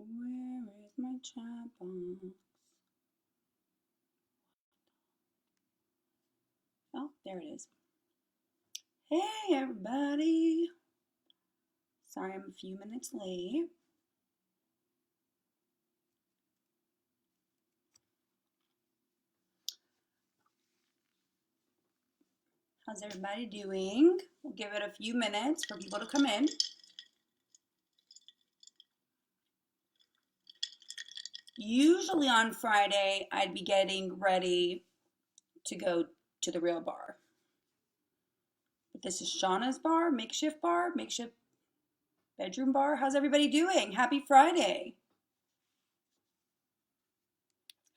Where is my chat box? Oh, there it is. Hey, everybody. Sorry I'm a few minutes late. How's everybody doing? We'll give it a few minutes for people to come in. Usually on Friday, I'd be getting ready to go to the real bar. But this is Shauna's bar, makeshift bedroom bar. How's everybody doing? Happy Friday.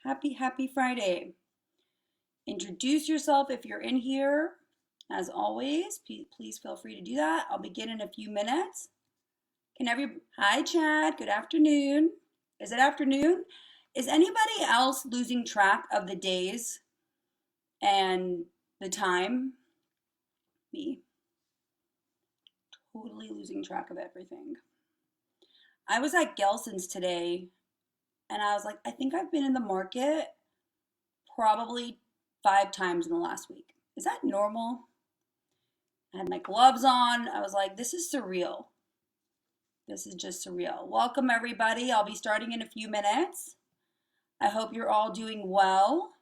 Happy Friday. Introduce yourself if you're in here. As always, please feel free to do that. I'll begin in a few minutes. Hi Chad, good afternoon. Is it afternoon? Is anybody else losing track of the days and the time? Me. Totally losing track of everything. I was at Gelson's today and I was like, I think I've been in the market probably 5 times in the last week. Is that normal? I had my gloves on. I was like, this is surreal. This is just surreal. Welcome, everybody. I'll be starting in a few minutes. I hope you're all doing well.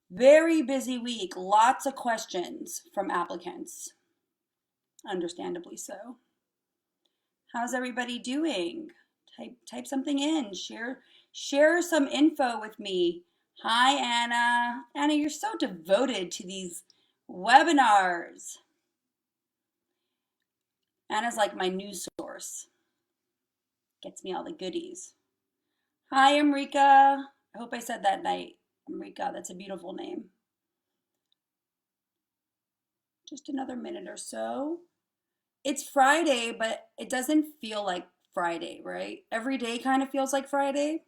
Very busy week. Lots of questions from applicants. Understandably so. How's everybody doing? Type something in. Share some info with me. Hi, Anna. Anna, you're so devoted to these webinars. Anna's like my news source. Gets me all the goodies. Hi, Amrika. I hope I said that right. Amrika, that's a beautiful name. Just another minute or so. It's Friday, but it doesn't feel like Friday, right? Every day kind of feels like Friday.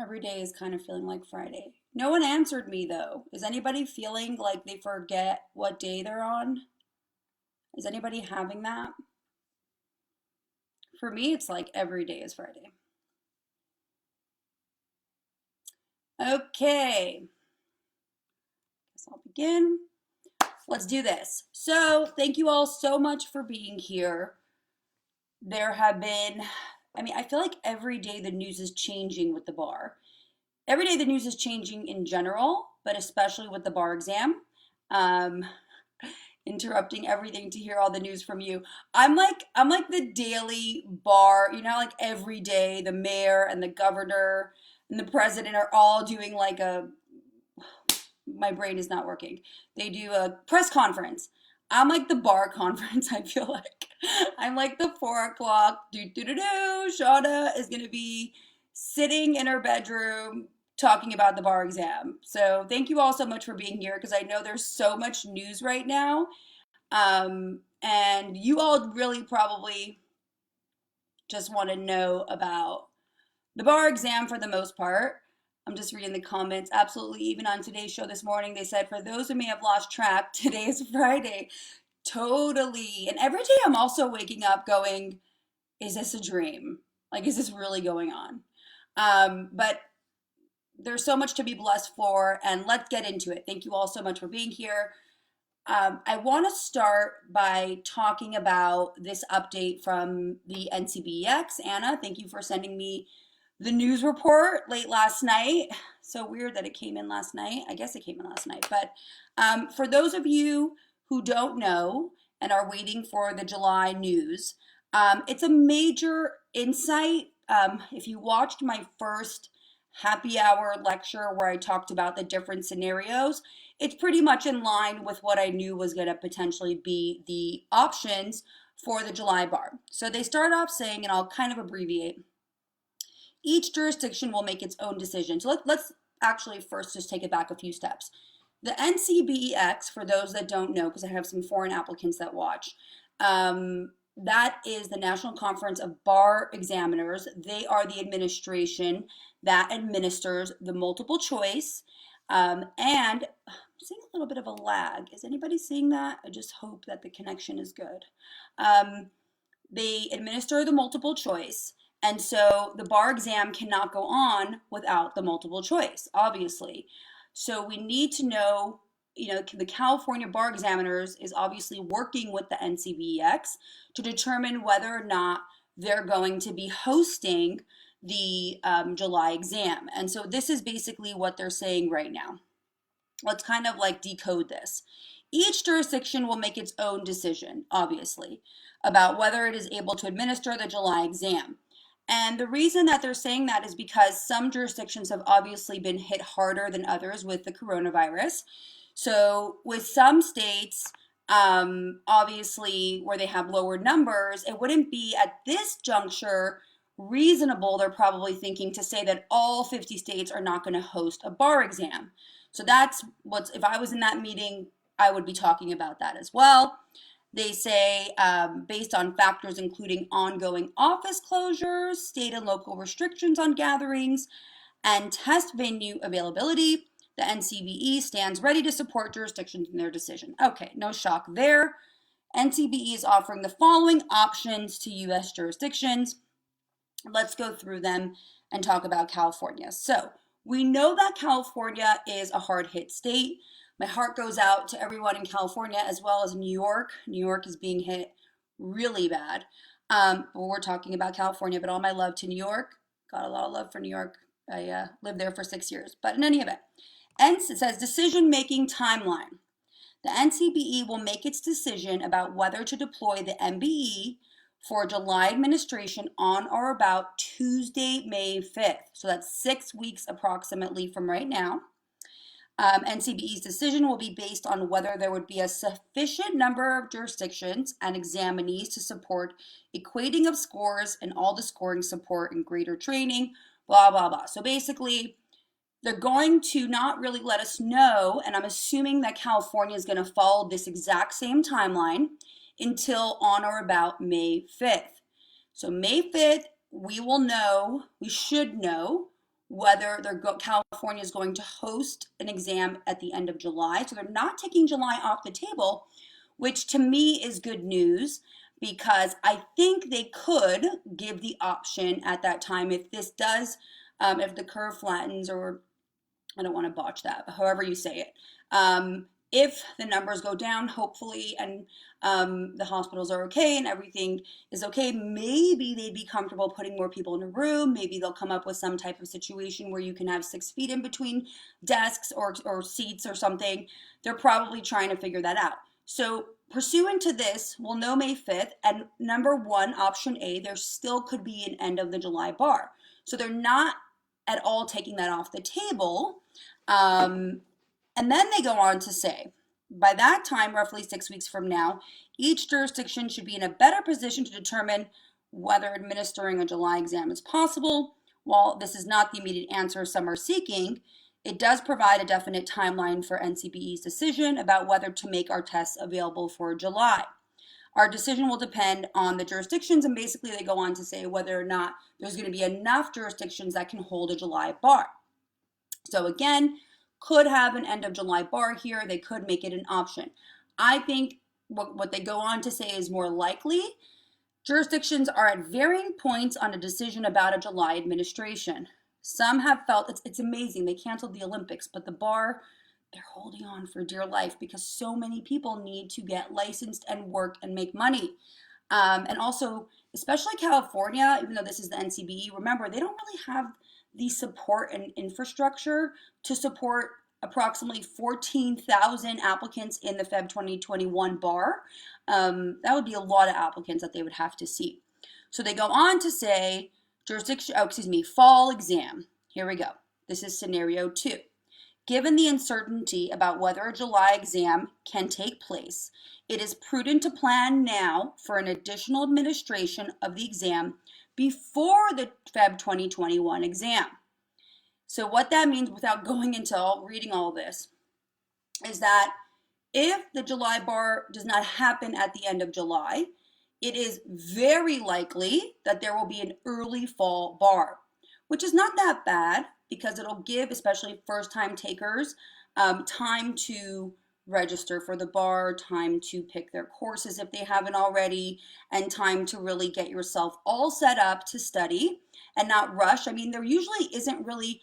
Every day is kind of feeling like Friday. No one answered me though. Is anybody feeling like they forget what day they're on? Is anybody having that? For me, it's like every day is Friday. Okay. Guess I'll begin. Let's do this. So, thank you all so much for being here. There have been, I feel like every day the news is changing with the bar. Every day the news is changing in general, but especially with the bar exam. Interrupting everything to hear all the news from you. I'm like the daily bar, like every day the mayor and the governor and the president are all doing like my brain is not working. They do a press conference. I'm like the bar conference, I feel like. I'm like the 4 o'clock, Shana is gonna be sitting in her bedroom talking about the bar exam. So thank you all so much for being here because I know there's so much news right now. And you all really probably just want to know about the bar exam for the most part. I'm just reading the comments. Absolutely. Even on today's show this morning, they said, for those who may have lost track, today is Friday. Totally. And every day I'm also waking up going, is this a dream? Like, is this really going on? But there's so much to be blessed for, and let's get into it. Thank you all so much for being here. I want to start by talking about this update from the NCBEX. Anna, thank you for sending me the news report late last night. So weird that it came in last night. I guess it came in last night. But for those of you who don't know and are waiting for the July news, it's a major insight. If you watched my first happy hour lecture where I talked about the different scenarios, it's pretty much in line with what I knew was going to potentially be the options for the July bar. So they start off saying, and I'll kind of abbreviate, each jurisdiction will make its own decision. So let's actually first just take it back a few steps. The NCBEX, for those that don't know, because I have some foreign applicants that watch, that is the National Conference of Bar Examiners. They are the administration that administers the multiple choice. And I'm seeing a little bit of a lag. Is anybody seeing that? I just hope that the connection is good. they administer the multiple choice. And so the bar exam cannot go on without the multiple choice, obviously. So we need to know, the California bar examiners is obviously working with the NCBEX to determine whether or not they're going to be hosting the July exam. And so this is basically what they're saying right now. Let's kind of like decode this. Each jurisdiction will make its own decision, obviously, about whether it is able to administer the July exam. And the reason that they're saying that is because some jurisdictions have obviously been hit harder than others with the coronavirus. So, with some states, obviously, where they have lower numbers, it wouldn't be at this juncture reasonable, they're probably thinking, to say that all 50 states are not going to host a bar exam. So that's if I was in that meeting, I would be talking about that as well. They say, based on factors including ongoing office closures, state and local restrictions on gatherings, and test venue availability, the NCBE stands ready to support jurisdictions in their decision. Okay, no shock there. NCBE is offering the following options to U.S. jurisdictions. Let's go through them and talk about California. So we know that California is a hard hit state. My heart goes out to everyone in California as well as New York. New York is being hit really bad. But we're talking about California, but all my love to New York. Got a lot of love for New York. I lived there for 6 years. But in any event, it says decision-making timeline. The NCBE will make its decision about whether to deploy the MBE for July administration on or about Tuesday, May 5th. So that's 6 weeks approximately from right now. NCBE's decision will be based on whether there would be a sufficient number of jurisdictions and examinees to support equating of scores and all the scoring support and greater training, blah, blah, blah. So basically, they're going to not really let us know, and I'm assuming that California is going to follow this exact same timeline until on or about May 5th. So May 5th, we should know whether California is going to host an exam at the end of July. So they're not taking July off the table, which to me is good news because I think they could give the option at that time if this does, if the curve flattens, or I don't want to botch that, but however you say it. If the numbers go down, hopefully, and the hospitals are okay and everything is okay, maybe they'd be comfortable putting more people in a room. Maybe they'll come up with some type of situation where you can have 6 feet in between desks or seats or something. They're probably trying to figure that out. So pursuant to this, we'll know May 5th, and number one, option A, there still could be an end of the July bar. So they're not at all taking that off the table. And then they go on to say, by that time, roughly 6 weeks from now, each jurisdiction should be in a better position to determine whether administering a July exam is possible. While this is not the immediate answer some are seeking, it does provide a definite timeline for NCBE's decision about whether to make our tests available for July. Our decision will depend on the jurisdictions, and basically they go on to say whether or not there's going to be enough jurisdictions that can hold a July bar. So again, could have an end of July bar here. They could make it an option. I think what they go on to say is more likely. Jurisdictions are at varying points on a decision about a July administration. Some have felt it's amazing. They canceled the Olympics, but the bar, they're holding on for dear life because so many people need to get licensed and work and make money. And also, especially California, even though this is the NCBE, remember, they don't really have the support and infrastructure to support approximately 14,000 applicants in the Feb 2021 bar. That would be a lot of applicants that they would have to see. So they go on to say fall exam. Here we go. This is scenario 2. Given the uncertainty about whether a July exam can take place, it is prudent to plan now for an additional administration of the exam before the Feb 2021 exam. So what that means, without going into reading all this, is that if the July bar does not happen at the end of July, it is very likely that there will be an early fall bar, which is not that bad because it'll give, especially first-time takers, time to register for the bar, time to pick their courses if they haven't already, and time to really get yourself all set up to study and not rush. I mean, there usually isn't really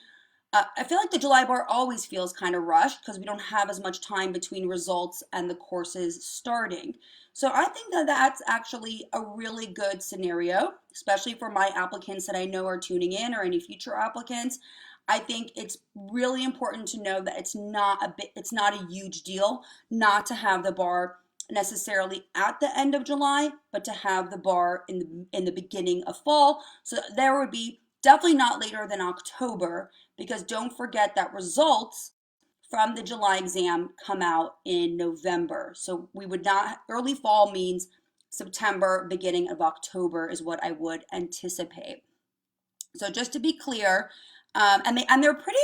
I feel like the July bar always feels kind of rushed because we don't have as much time between results and the courses starting. So I think that that's actually a really good scenario, especially for my applicants that I know are tuning in or any future applicants. I think it's really important to know that it's not a huge deal not to have the bar necessarily at the end of July, but to have the bar in the beginning of fall. So there would be definitely not later than October, because don't forget that results from the July exam come out in November. So we would not, early fall means September, beginning of October is what I would anticipate. So just to be clear, they're pretty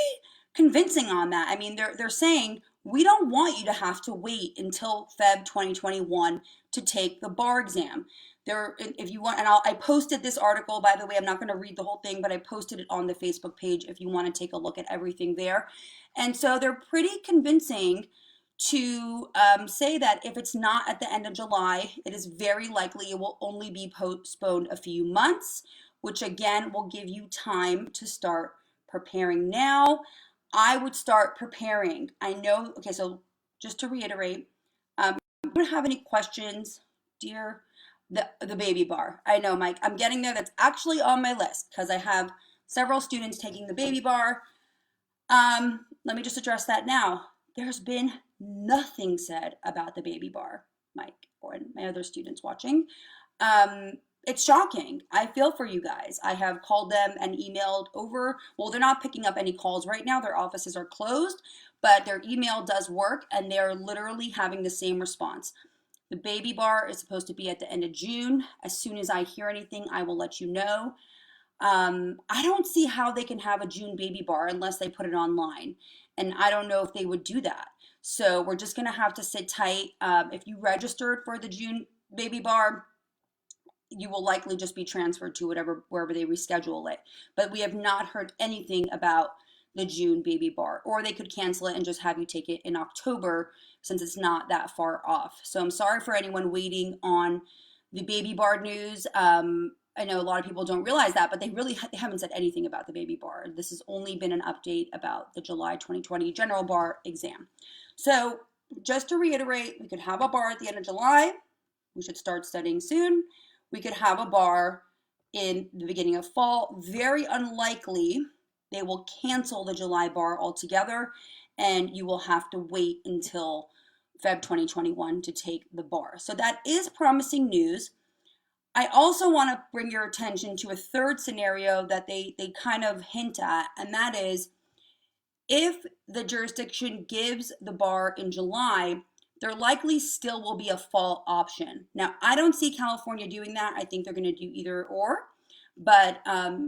convincing on that. I mean, they're saying we don't want you to have to wait until Feb 2021 to take the bar exam. There, if you want, and I posted this article, by the way. I'm not going to read the whole thing, but I posted it on the Facebook page if you want to take a look at everything there. And so they're pretty convincing to say that if it's not at the end of July, it is very likely it will only be postponed a few months, which again will give you time to start preparing now. I would start preparing. I know, okay, so just to reiterate, you don't have any questions, dear, the baby bar. I know, Mike, I'm getting there. That's actually on my list because I have several students taking the baby bar. Let me just address that now. There's been nothing said about the baby bar, Mike, or my other students watching. It's shocking. I feel for you guys. I have called them and emailed over. Well, they're not picking up any calls right now. Their offices are closed, but their email does work, and they're literally having the same response. The baby bar is supposed to be at the end of June. As soon as I hear anything, I will let you know. I don't see how they can have a June baby bar unless they put it online. And I don't know if they would do that. So we're just going to have to sit tight. If you registered for the June baby bar, you will likely just be transferred to wherever they reschedule it. But we have not heard anything about the June baby bar, or they could cancel it and just have you take it in October since it's not that far off. So I'm sorry for anyone waiting on the baby bar news. I know a lot of people don't realize that, but they haven't said anything about the baby bar. This has only been an update about the July 2020 general bar exam. So just to reiterate, we could have a bar at the end of July. We should start studying soon. We could have a bar in the beginning of fall. Very unlikely they will cancel the July bar altogether, and you will have to wait until Feb 2021 to take the bar. So that is promising news. I also want to bring your attention to a third scenario that they kind of hint at, and that is if the jurisdiction gives the bar in July, there likely still will be a fall option. Now, I don't see California doing that. I think they're going to do either or, but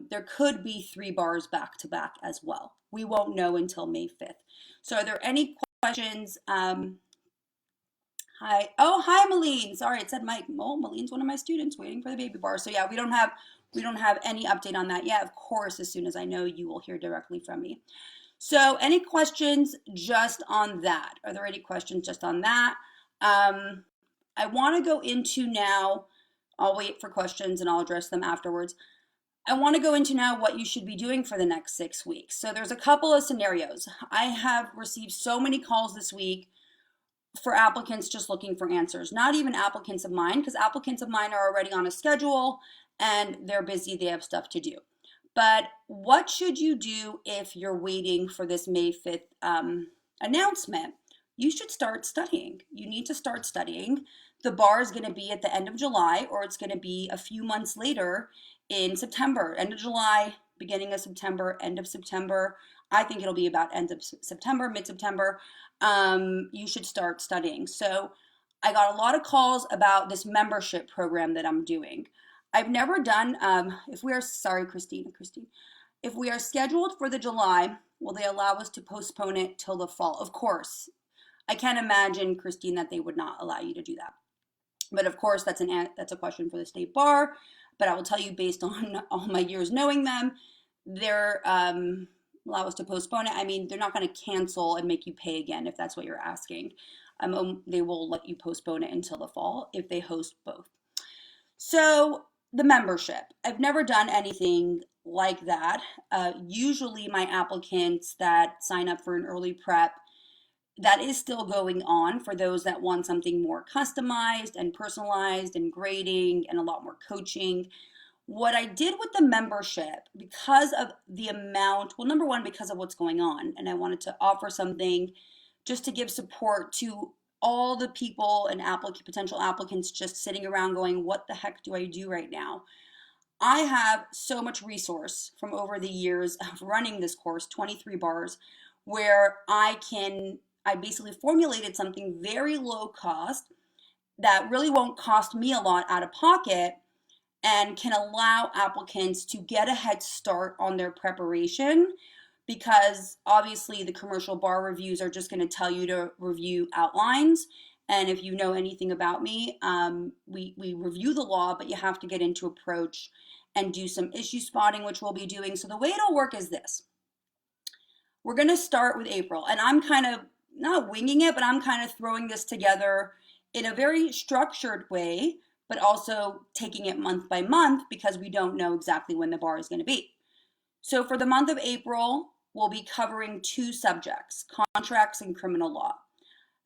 there could be 3 bars back to back as well. We won't know until May 5th. So are there any questions? Hi. Oh, hi, Malene. Sorry, it said Mike. Oh, Malene's one of my students waiting for the baby bar. So yeah, we don't have any update on that yet. Of course, as soon as I know, you will hear directly from me. So any questions just on that? Are there any questions just on that? I want to go into now, I'll wait for questions and I'll address them afterwards. I want to go into now what you should be doing for the next 6 weeks. So there's a couple of scenarios. I have received so many calls this week for applicants just looking for answers. Not even applicants of mine, because applicants of mine are already on a schedule and they're busy, they have stuff to do. But what should you do if you're waiting for this May 5th announcement? You should start studying. You need to start studying. The bar is going to be at the end of July, or it's going to be a few months later in September, end of July, beginning of September, end of September. I think it'll be about end of September, mid-September. You should start studying. So I got a lot of calls about this membership program that I'm doing. I've never done, Christine, if we are scheduled for the July, will they allow us to postpone it till the fall? Of course. I can't imagine, Christine, that they would not allow you to do that. But of course, that's a question for the state bar. But I will tell you, based on all my years knowing them, allow us to postpone it, I mean, they're not going to cancel and make you pay again if that's what you're asking. They will let you postpone it until the fall if they host both. So the membership, I've never done anything like that. Usually my applicants that sign up for an early prep, that is still going on for those that want something more customized and personalized and grading and a lot more coaching. What I did with the membership, because of the amount, well, number one, because of what's going on, and I wanted to offer something just to give support to all the people and potential applicants just sitting around going, what the heck do I do right now? I have so much resource from over the years of running this course, 23 bars, where I basically formulated something very low cost that really won't cost me a lot out of pocket and can allow applicants to get a head start on their preparation, because obviously the commercial bar reviews are just going to tell you to review outlines. And if you know anything about me, we review the law, but you have to get into approach and do some issue spotting, which we'll be doing. So the way it'll work is this. We're going to start with April, and I'm kind of not winging it, but I'm kind of throwing this together in a very structured way, but also taking it month by month because we don't know exactly when the bar is going to be. So for the month of April, we'll be covering two subjects, contracts and criminal law.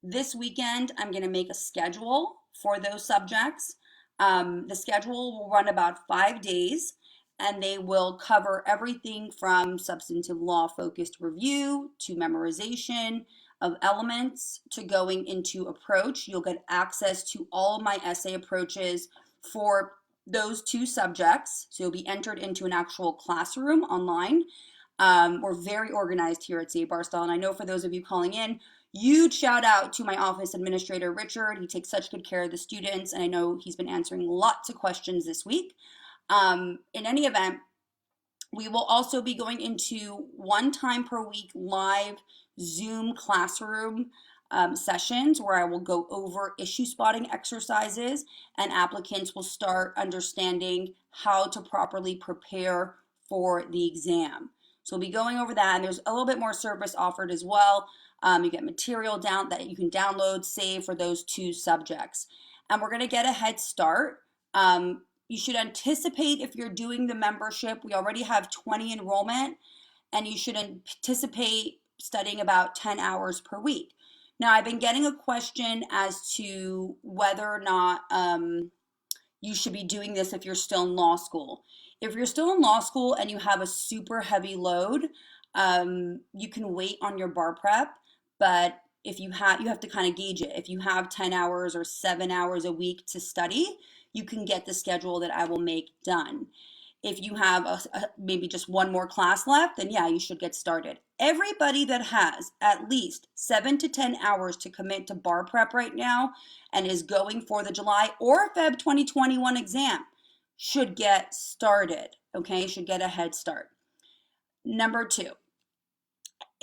This weekend, I'm going to make a schedule for those subjects. The schedule will run about 5 days, and they will cover everything from substantive law focused review to memorization of elements to going into approach. You'll get access to all of my essay approaches for those two subjects. So you'll be entered into an actual classroom online. We're very organized here at CA Barstow, and I know for those of you calling in, huge shout out to my office administrator, Richard. He takes such good care of the students, and I know he's been answering lots of questions this week. In any event, we will also be going into 1 time per week live Zoom classroom sessions where I will go over issue spotting exercises, and applicants will start understanding how to properly prepare for the exam. So we'll be going over that, and there's a little bit more service offered as well. You get material down that you can download, save for those two subjects. And we're going to get a head start. You should anticipate, if you're doing the membership, we already have 20 enrollment, and you should anticipate studying about 10 hours per week. Now, I've been getting a question as to whether or not you should be doing this if you're still in law school. If you're still in law school and you have a super heavy load, you can wait on your bar prep, but if you have to kind of gauge it. If you have 10 hours or 7 hours a week to study, you can get the schedule that I will make done. If you have maybe just one more class left, then yeah, you should get started. Everybody that has at least 7 to 10 hours to commit to bar prep right now and is going for the July or Feb 2021 exam should get started, okay? Should get a head start. Number 2,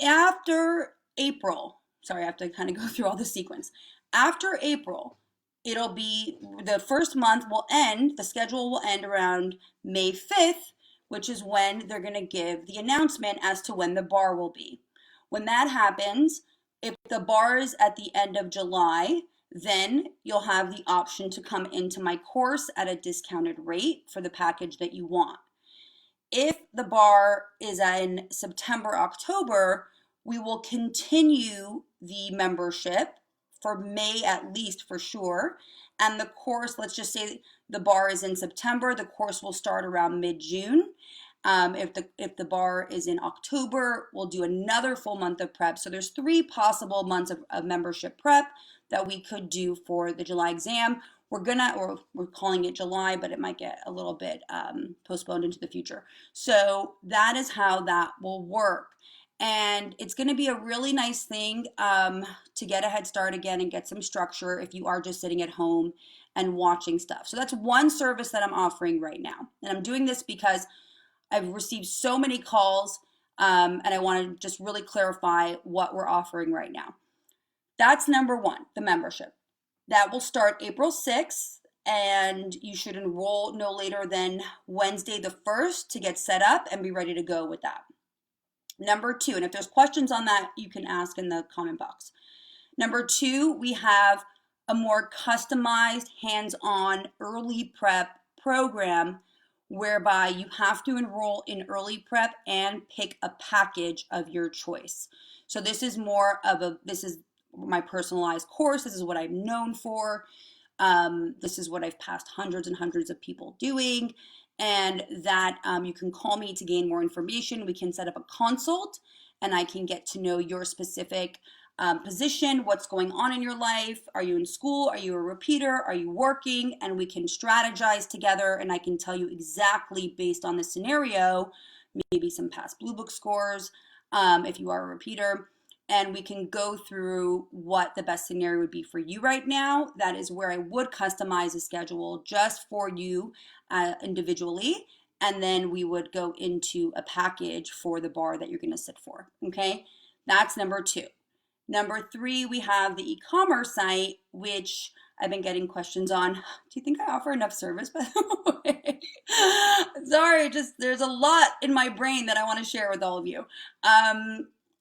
after April, sorry, I have to kind of go through all the sequence. After April, it'll be the first month will end, the schedule will end around May 5th, which is when they're going to give the announcement as to when the bar will be. When that happens, if the bar is at the end of July, then you'll have the option to come into my course at a discounted rate for the package that you want. If the bar is in September, October, we will continue the membership for May at least for sure. And the course, let's just say the bar is in September, the course will start around mid-June. If the bar is in October, we'll do another full month of prep. So there's 3 possible months of membership prep that we could do for the July exam. We're calling it July, but it might get a little bit postponed into the future. So that is how that will work. And it's going to be a really nice thing to get a head start again and get some structure if you are just sitting at home and watching stuff. So that's one service that I'm offering right now. And I'm doing this because I've received so many calls and I want to just really clarify what we're offering right now. That's number 1, the membership. That will start April 6th, and you should enroll no later than Wednesday the 1st to get set up and be ready to go with that. Number two, and if there's questions on that, you can ask in the comment box. Number two, we have a more customized, hands-on early prep program whereby you have to enroll in early prep and pick a package of your choice. So this is this is my personalized course. This is what I'm known for. This is what I've passed hundreds and hundreds of people doing. And that you can call me to gain more information. We can set up a consult and I can get to know your specific position, what's going on in your life. Are you in school? Are you a repeater? Are you working? And we can strategize together and I can tell you exactly based on the scenario, maybe some past Blue Book scores, if you are a repeater, and we can go through what the best scenario would be for you right now. That is where I would customize a schedule just for you individually, and then we would go into a package for the bar that you're going to sit for. Okay, that's number two. Number three, we have the e-commerce site, which I've been getting questions on. Do you think I offer enough service, by the way? Sorry, just there's a lot in my brain that I want to share with all of you.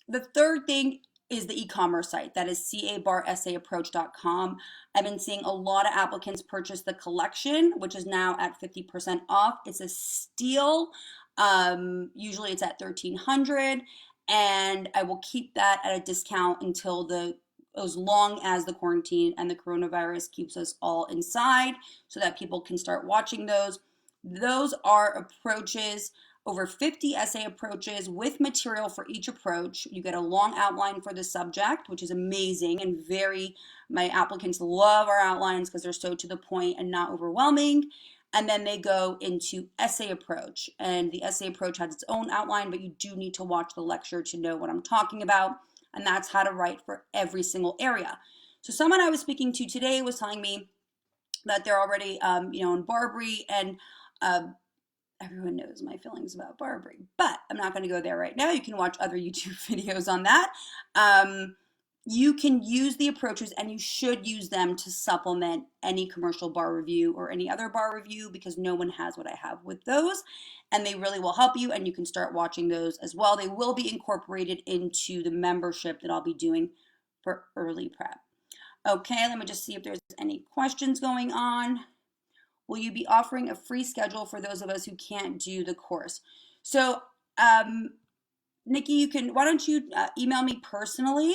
The third thing is the e-commerce site. That is cabarsaapproach.com. I've been seeing a lot of applicants purchase the collection, which is now at 50% off. It's a steal. Usually it's at $1,300, and I will keep that at a discount until as long as the quarantine and the coronavirus keeps us all inside, so that people can start watching those. Those are approaches, over 50 essay approaches with material for each approach. You get a long outline for the subject, which is amazing, and my applicants love our outlines because they're so to the point and not overwhelming. And then they go into essay approach, and the essay approach has its own outline, but you do need to watch the lecture to know what I'm talking about, and that's how to write for every single area. So someone I was speaking to today was telling me that they're already, in Barbary, and everyone knows my feelings about Barbary, but I'm not going to go there right now. You can watch other YouTube videos on that. You can use the approaches, and you should use them to supplement any commercial bar review or any other bar review, because no one has what I have with those, and they really will help you, and you can start watching those as well. They will be incorporated into the membership that I'll be doing for early prep. Okay, let me just see if there's any questions going on. Will you be offering a free schedule for those of us who can't do the course? So, Nikki, why don't you email me personally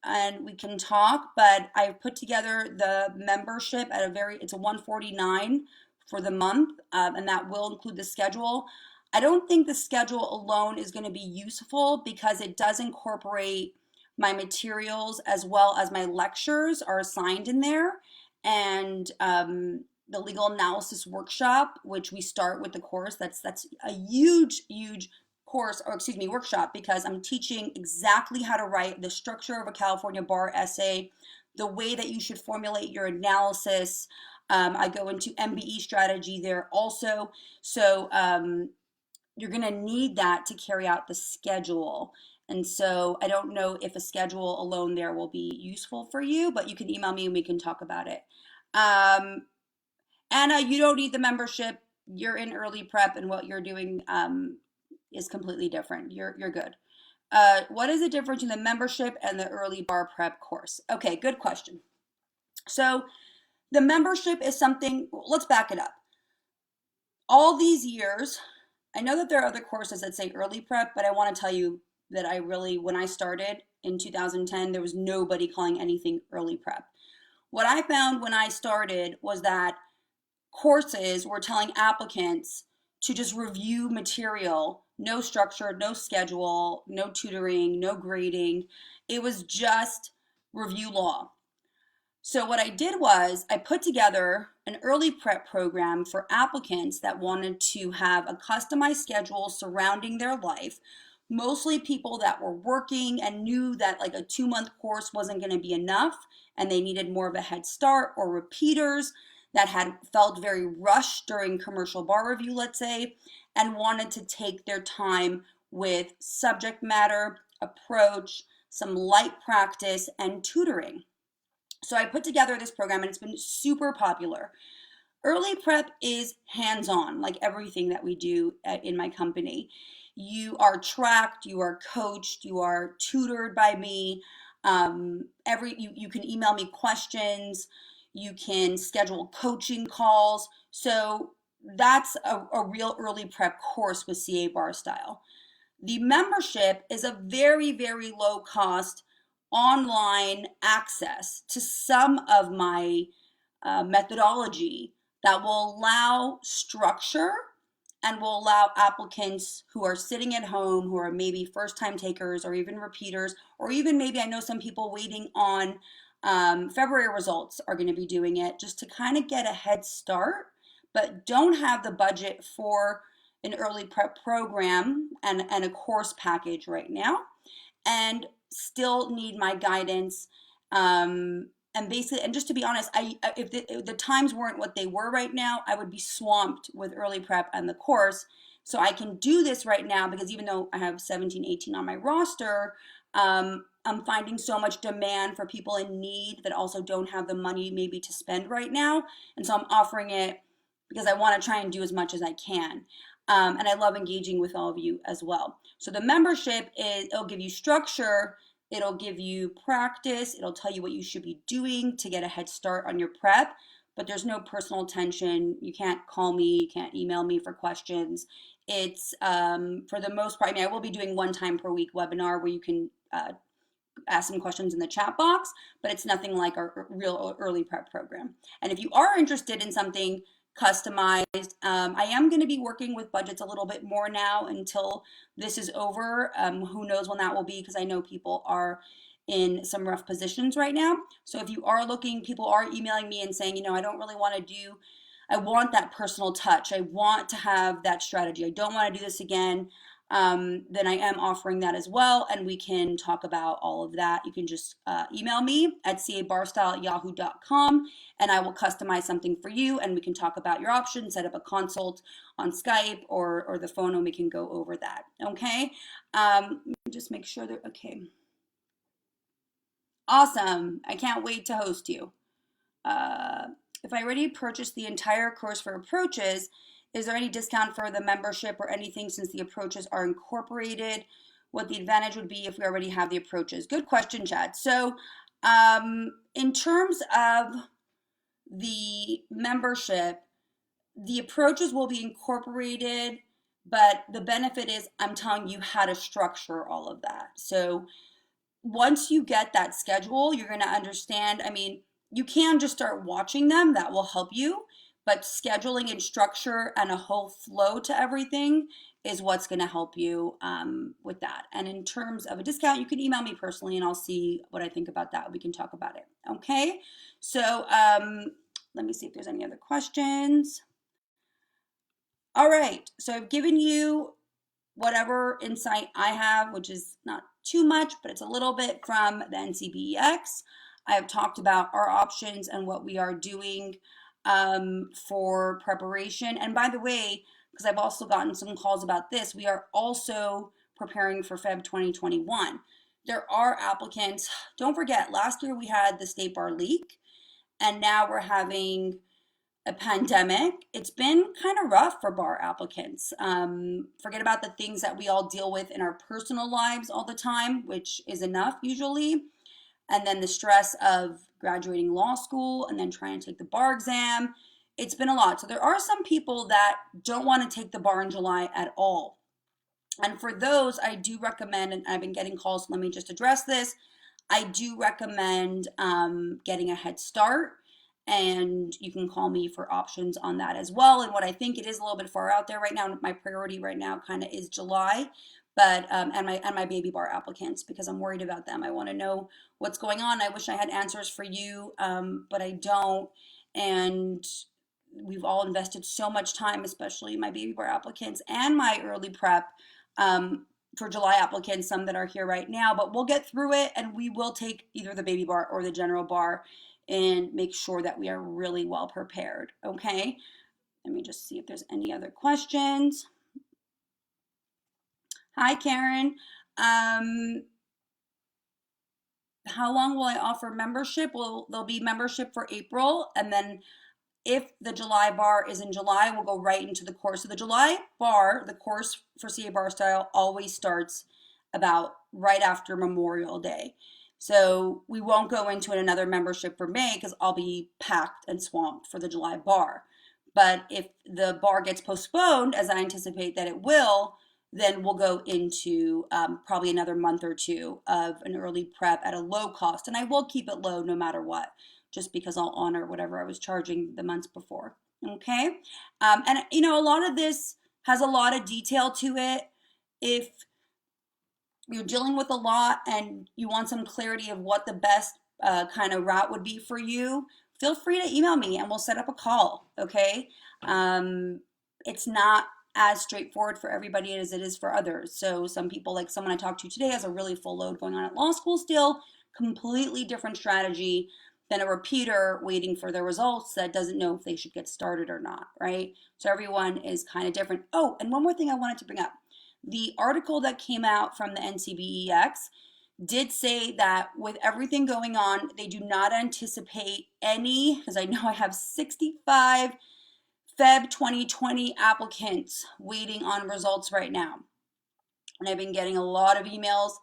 and we can talk, but I've put together the membership at it's a $149 for the month, and that will include the schedule. I don't think the schedule alone is going to be useful because it does incorporate my materials as well as my lectures are assigned in there, and the legal analysis workshop, which we start with the course. That's a huge workshop, because I'm teaching exactly how to write the structure of a California bar essay, the way that you should formulate your analysis. I go into MBE strategy there also. So you're going to need that to carry out the schedule. And so I don't know if a schedule alone there will be useful for you, but you can email me and we can talk about it. Anna, you don't need the membership. You're in early prep, and what you're doing is completely different. You're good. What is the difference in the membership and the early bar prep course? Okay, good question. So the membership is something, let's back it up. All these years, I know that there are other courses that say early prep, but I want to tell you that when I started in 2010, there was nobody calling anything early prep. What I found when I started was that courses were telling applicants to just review material, no structure, no schedule, no tutoring, no grading. It was just review law. So what I did was I put together an early prep program for applicants that wanted to have a customized schedule surrounding their life, mostly people that were working and knew that like a 2-month course wasn't going to be enough and they needed more of a head start, or repeaters that had felt very rushed during commercial bar review, let's say, and wanted to take their time with subject matter, approach, some light practice, and tutoring. So I put together this program, and it's been super popular. Early prep is hands-on, like everything that we do in my company. You are tracked, you are coached, you are tutored by me. You can email me questions, you can schedule coaching calls. So that's a real early prep course with CA Bar Style. The membership is a very, very low cost online access to some of my methodology that will allow structure and will allow applicants who are sitting at home, who are maybe first time takers or even repeaters, or even maybe I know some people waiting on February results are going to be doing it just to kind of get a head start, but don't have the budget for an early prep program and a course package right now, and still need my guidance. And basically, and just to be honest, if the times weren't what they were right now, I would be swamped with early prep and the course. So I can do this right now because even though I have 17, 18 on my roster, I'm finding so much demand for people in need that also don't have the money maybe to spend right now. And so I'm offering it because I want to try and do as much as I can. And I love engaging with all of you as well. So the membership it'll give you structure, it'll give you practice, it'll tell you what you should be doing to get a head start on your prep, but there's no personal attention. You can't call me, you can't email me for questions. It's for the most part, I mean, I will be doing one time per week webinar where you can ask some questions in the chat box, but it's nothing like our real early prep program. And if you are interested in something customized, I am going to be working with budgets a little bit more now until this is over. Who knows when that will be, because I know people are in some rough positions right now. So if you are looking, people are emailing me and saying, I don't really want to do, I want that personal touch. I want to have that strategy. I don't want to do this again. Then I am offering that as well, and we can talk about all of that. You can just email me at cabarstyle@yahoo.com, and I will customize something for you, and we can talk about your options, set up a consult on Skype or the phone, and we can go over that. Okay? Just make sure that, okay. Awesome. I can't wait to host you. If I already purchased the entire course for approaches, is there any discount for the membership or anything since the approaches are incorporated? What the advantage would be if we already have the approaches? Good question, Chad. So in terms of the membership, the approaches will be incorporated, but the benefit is I'm telling you how to structure all of that. So once you get that schedule, you're going to understand. I mean, you can just start watching them, that will help you, but scheduling and structure and a whole flow to everything is what's going to help you with that. And in terms of a discount, you can email me personally and I'll see what I think about that. We can talk about it. Okay. So let me see if there's any other questions. All right. So I've given you whatever insight I have, which is not too much, but it's a little bit from the NCBEX. I have talked about our options and what we are doing for preparation. And by the way, because I've also gotten some calls about this, we are also preparing for Feb 2021. There are applicants. Don't forget, last year we had the state bar leak, and now we're having a pandemic. It's been kind of rough for bar applicants. Forget about the things that we all deal with in our personal lives all the time, which is enough usually. And then the stress of graduating law school and then trying to take the bar exam. It's been a lot. So there are some people that don't want to take the bar in July at all. And for those, I do recommend, and I've been getting calls, so let me just address this. I do recommend getting a head start, and you can call me for options on that as well. And what I think, it is a little bit far out there right now. My priority right now kind of is July, but and my baby bar applicants, because I'm worried about them. I want to know what's going on. I wish I had answers for you, but I don't. And we've all invested so much time, especially my baby bar applicants and my early prep. For July applicants, some that are here right now, but we'll get through it and we will take either the baby bar or the general bar and make sure that we are really well prepared. Okay, let me just see if there's any other questions. Hi, Karen. How long will I offer membership? Well, there'll be membership for April, and then if the July bar is in July, we'll go right into the course. So the July bar, the course for CA Bar Style, always starts about right after Memorial Day. So we won't go into another membership for May because I'll be packed and swamped for the July bar. But if the bar gets postponed, as I anticipate that it will, then we'll go into probably another month or two of an early prep at a low cost. And I will keep it low no matter what, just because I'll honor whatever I was charging the months before. Okay. And, you know, a lot of this has a lot of detail to it. If you're dealing with a lot and you want some clarity of what the best kind of route would be for you, feel free to email me and we'll set up a call. Okay. It's not as straightforward for everybody as it is for others. So some people, like someone I talked to today, has a really full load going on at law school still, completely different strategy than a repeater waiting for their results that doesn't know if they should get started or not, right? So everyone is kind of different. Oh, and one more thing I wanted to bring up. The article that came out from the NCBEX did say that with everything going on, they do not anticipate any, because I know I have 65 Feb 2020 applicants waiting on results right now. And I've been getting a lot of emails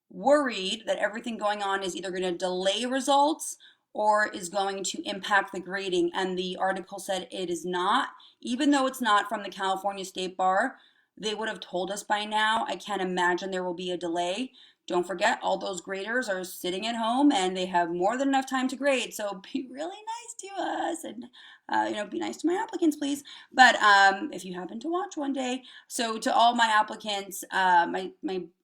worried that everything going on is either going to delay results or is going to impact the grading. And the article said it is not, even though it's not from the California State Bar, they would have told us by now. I can't imagine there will be a delay. Don't forget, all those graders are sitting at home and they have more than enough time to grade. So be really nice to us and, be nice to my applicants, please. But if you happen to watch one day, so to all my applicants, my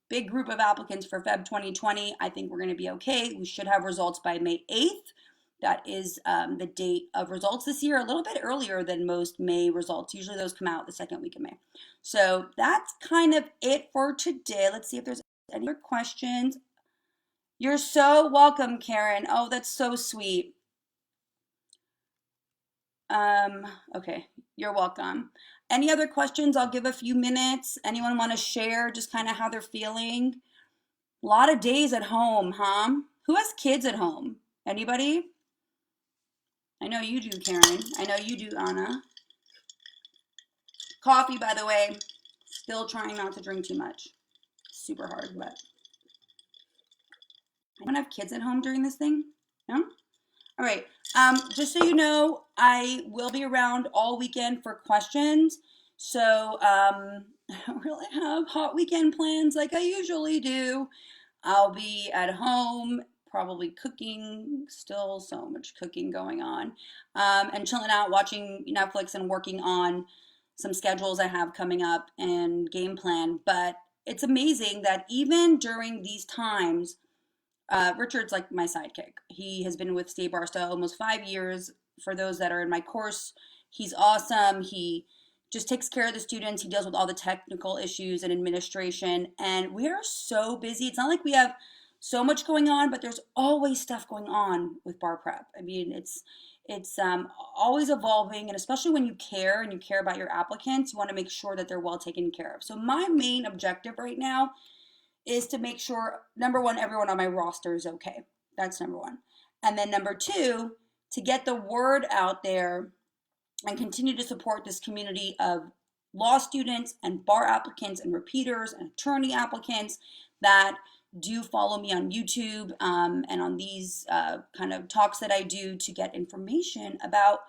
big group of applicants for Feb 2020, I think we're going to be okay. We should have results by May 8th. That is the date of results this year, a little bit earlier than most May results. Usually those come out the second week of May. So that's kind of it for today. Let's see if there's any other questions. You're so welcome, Karen. Oh, that's so sweet. Okay, you're welcome. Any other questions? I'll give a few minutes. Anyone want to share just kind of how they're feeling? A lot of days at home, huh? Who has kids at home? Anybody? I know you do, Karen. I know you do, Anna. Coffee, by the way. Still trying not to drink too much. Super hard, but I don't have kids at home during this thing. No? All right. Just so you know, I will be around all weekend for questions. So I don't really have hot weekend plans like I usually do. I'll be at home, probably cooking, still so much cooking going on, and chilling out, watching Netflix and working on some schedules I have coming up and game plan. But it's amazing that even during these times, Richard's like my sidekick. He has been with State Bar Style almost 5 years. For those that are in my course, he's awesome. He just takes care of the students. He deals with all the technical issues and administration. And we are so busy. It's not like we have so much going on, but there's always stuff going on with bar prep. I mean, it's always evolving, and especially when you care and you care about your applicants, you want to make sure that they're well taken care of. So my main objective right now is to make sure, number one, everyone on my roster is okay. That's number one. And then number two, to get the word out there and continue to support this community of law students and bar applicants and repeaters and attorney applicants that do follow me on YouTube and on these kind of talks that I do to get information about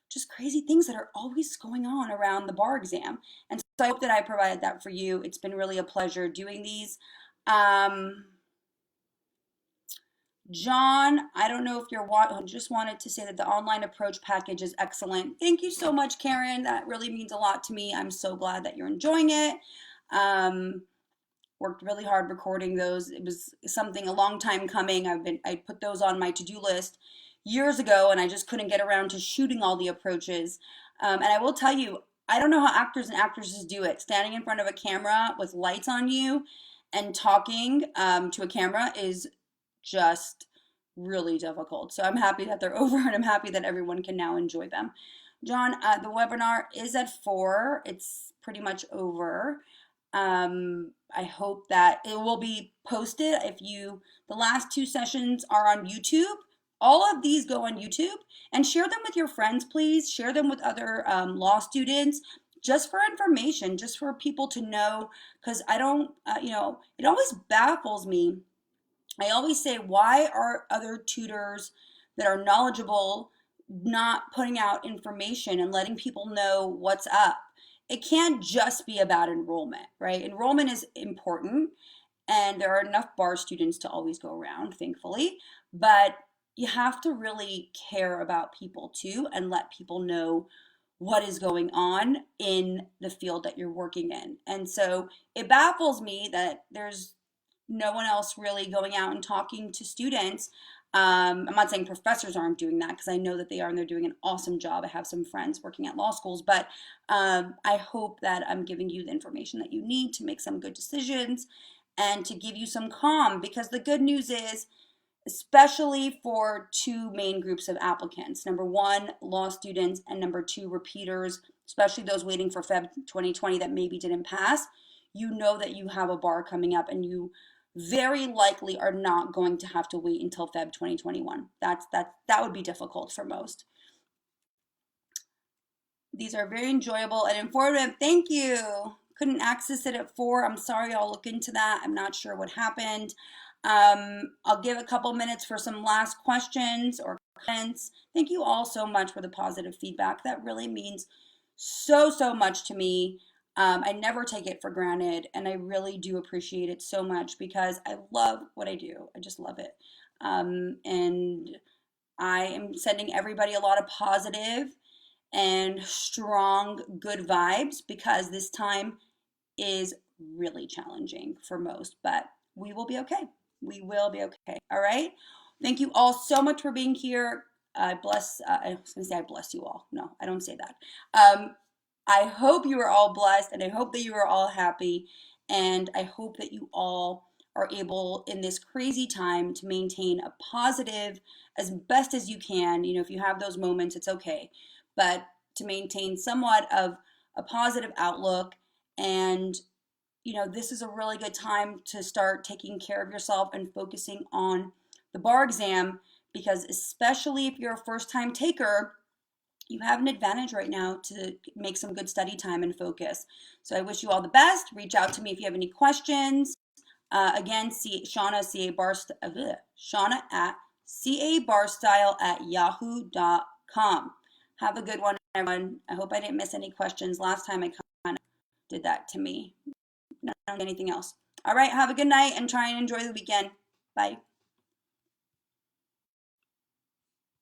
just crazy things that are always going on around the bar exam. And so I hope that I provided that for you. It's been really a pleasure doing these. John, I don't know if you're just wanted to say that the online approach package is excellent. Thank you so much, Karen. That really means a lot to me. I'm so glad that you're enjoying it. Worked really hard recording those. It was something a long time coming. I put those on my to-do list years ago, and I just couldn't get around to shooting all the approaches. And I will tell you, I don't know how actors and actresses do it. Standing in front of a camera with lights on you and talking to a camera is just really difficult. So I'm happy that they're over, and I'm happy that everyone can now enjoy them. John, the webinar is at 4. It's pretty much over. I hope that it will be posted. The last 2 sessions are on YouTube. All of these go on YouTube, and share them with your friends, please. Share them with other law students, just for information, just for people to know, because I don't, it always baffles me. I always say, why are other tutors that are knowledgeable not putting out information and letting people know what's up? It can't just be about enrollment, right? Enrollment is important, and there are enough bar students to always go around, thankfully, but you have to really care about people too and let people know what is going on in the field that you're working in. And so it baffles me that there's no one else really going out and talking to students. I'm not saying professors aren't doing that, because I know that they are, and they're doing an awesome job. I have some friends working at law schools, but I hope that I'm giving you the information that you need to make some good decisions and to give you some calm, because the good news is, especially for two main groups of applicants. Number one, law students, and number two, repeaters, especially those waiting for Feb 2020 that maybe didn't pass. You know that you have a bar coming up, and you very likely are not going to have to wait until Feb 2021. That would be difficult for most. These are very enjoyable and informative. Thank you. Couldn't access it at 4. I'm sorry. I'll look into that. I'm not sure what happened. I'll give a couple minutes for some last questions or comments. Thank you all so much for the positive feedback. That really means so much to me. I never take it for granted, and I really do appreciate it so much, because I love what I do. I just love it. And I am sending everybody a lot of positive and strong, good vibes, because this time is really challenging for most, but we will be okay. We will be okay. All right. Thank you all so much for being here. I bless, I was going to say I bless you all. No, I don't say that. I hope you are all blessed, and I hope that you are all happy, and I hope that you all are able in this crazy time to maintain a positive as best as you can. If you have those moments, it's okay, but to maintain somewhat of a positive outlook. And this is a really good time to start taking care of yourself and focusing on the bar exam, because especially if you're a first-time taker, you have an advantage right now to make some good study time and focus. So I wish you all the best. Reach out to me if you have any questions. Again, Shana, Shana at cabarstyle@yahoo.com. Have a good one, everyone. I hope I didn't miss any questions. Last time I kind of did that to me. Not anything else. All right, have a good night and try and enjoy the weekend. Bye.